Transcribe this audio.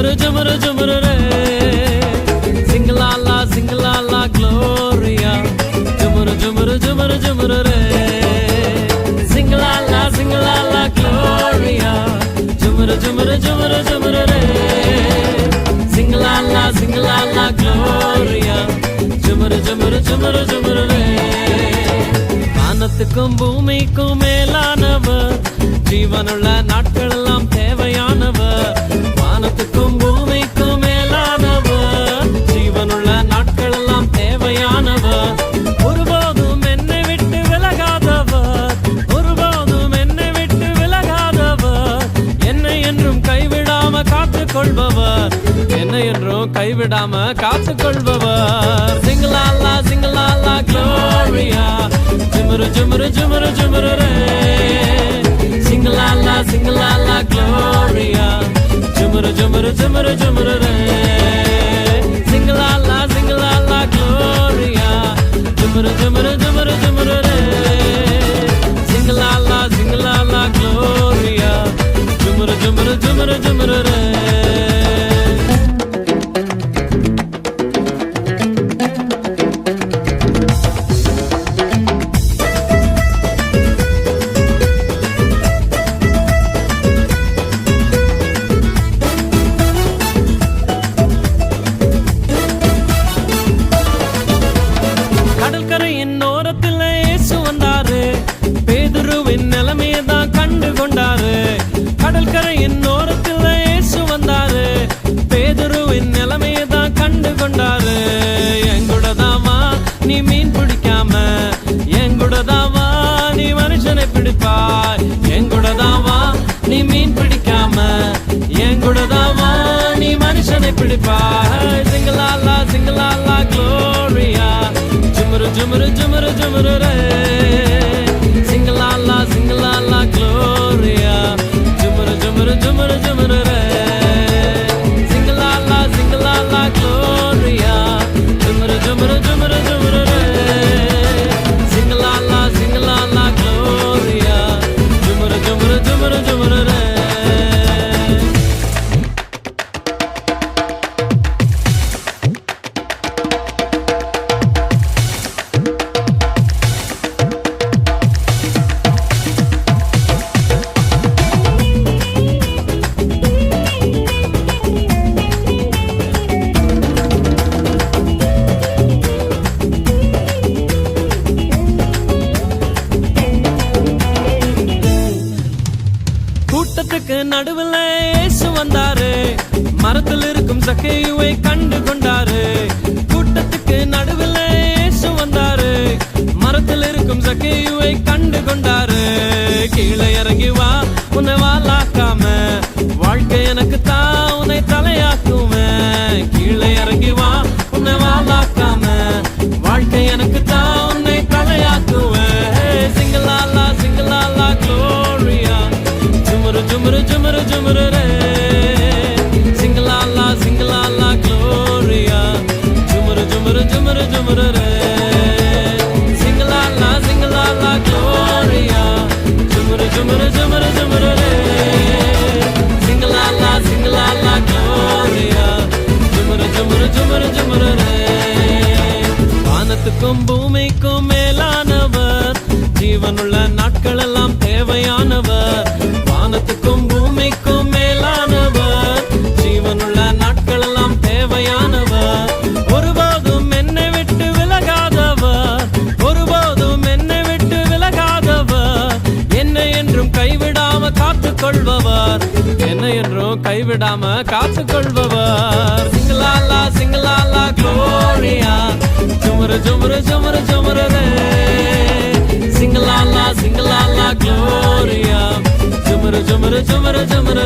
ஜுமுரு ஜுமுரு ஜுமுரு ரே சிங்கலாலா சிங்கலாலா Gloria ஜுமுரு ஜுமுரு ஜுமுரு ஜுமுரு ரே சிங்கலாலா சிங்கலாலா Gloria ஜுமுரு ஜுமுரு ஜுமுரு ஜுமுரு ரே சிங்கலாலா சிங்கலாலா Gloria ஜுமுரு ஜுமுரு ஜுமுரு ஜுமுரு ரே வானத்துக்கும் பூமிக்கும் மேலானவர் ஜீவனுள்ள நாட்கள் எல்லாம் தேவையானவர் வானத்துக்கும் பூமிக்கும் மேலானவர் ஜீவனுள்ள நாட்கள் எல்லாம் தேவையானவர் ஒருபோதும் என்னை விட்டு விலகாதவர் ஒருபோதும் என்னை விட்டு விலகாதவர் என்னை என்றும் கைவிடாம காத்துக் கொள்பவர் என்னை என்றும் கைவிடாம காத்துக் கொள்பவர் சிங்கலாலா சிங்கலாலா க்ளோரியா ஜுமுரு ஜுமுரு ஜுமுரு ஜுமுரு ரே சிங்கலாலா சிங்கலாலா க்ளோரியா ஜுமுரு ஜுமுரு ஜுமுரு ஜுமுரு ரே சிங்கலாலா சிங்கலாலா க்ளோரியா ஜுமுரு ஜுமுரு ஜுமுரு ஜுமுரு ரே சிங்கலாலா சிங்கலாலா க்ளோரியா ஜுமுரு ஜுமுரு ஜுமுரு ஜுமுரு ரே கடற்கரையின் ஓரத்தில் இயேசு வந்தாரு பேதுருவின் நிலைமையை தான் கண்டு கொண்டாரு கடற்கரையின் ஓரத்தில் இயேசு வந்தாரு பேதுருவின் நிலைமையை தான் கண்டு கொண்டாரு எங்கூடதாவா நீ மீன் பிடிக்காம எங்கூடதாவா நீ மனுஷனை பிடிப்பாய் எங்கூடதாவா நீ மீன் பிடிக்காம எங்கூடதாவா நீ மனுஷனை பிடிப்பாய் சிங்கலாலா சிங்கலாலா க்ளோரியா ஜுமுரு ஜுமுரு ஜுமுரு ஜுமுரு ரே சிங்கலாலா சிங்கலாலா க்ளோரியா ஜுமுரு ஜுமுரு ஜுமுரு ஜுமுரு ரே சிங்கலாலா சிங்கலாலா க்ளோரியா ஜுமுரு ஜுமுரு ஜுமுரு ஜுமுரு ரே சிங்கலாலா சிங்கலாலா க்ளோரியா ஜுமுரு ஜுமுரு ஜுமுரு ஜுமுரு ரே கூட்டத்துக்கு நடுவில் இயேசு வந்தாரு மரத்தில் இருக்கும் சக்கேயுவை கண்டு கொண்டாரு கூட்டத்துக்கு நடுவில் இயேசு வந்தாரு மரத்தில் இருக்கும் சக்கேயுவை கண்டு கொண்டாரு கீழே இறங்கி வா உன்னை வாலாக்காம வாழ்க்கை எனக்கு தான் உன்னை தலையாக்குவேன் கீழே இறங்கி வா உன்னை வாலாக்காம வாழ்க்கை எனக்கு தான் உன்னை தலையாக்குவேன் சிங்கலாலா சிங்கலாலா க்ளோரியா ஜுமுரு ஜுமுரு ஜுமுரு ஜுமுரு ரே சிங்கலாலா சிங்கலாலா க்ளோரியா ஜுமுரு ஜுமுரு ஜுமுரு ஜுமுரு ரே சிங்கலாலா சிங்கலாலா க்ளோரியா ஜுமுரு ஜுமுரு ஜுமுரு ஜுமுரு ரே சிங்கலாலா சிங்கலாலா க்ளோரியா ஜுமுரு ஜுமுரு ஜுமுரு ஜுமுரு ரே வானத்துக்கும் பூமிக்கும் மேலானவர் ஜீவனுள்ள நாட்கள் எல்லாம் தேவையானவர் வானத்துக்கும் பூமிக்கும் மேலானவர் ஜீவனுள்ள நாட்கள் எல்லாம் தேவையானவர் ஒருபோதும் என்னை விட்டு விலகாதவர் ஒருபோதும் என்னை விட்டு விலகாதவர் என்னை என்றும் கைவிடாம காத்துக் கொள்பவர் என்னை என்றும் கைவிடாம காத்துக் கொள்பவர் சிங்கலாலா சிங்கலாலா க்ளோரியா ஜுமுரு ஜுமுரு ஜுமுரு ஜுமுரு ரே சிங்கலாலா சிங்கலாலா க்ளோரியா ஜுமுரு ஜுமுரு ஜுமுரு ஜுமுரு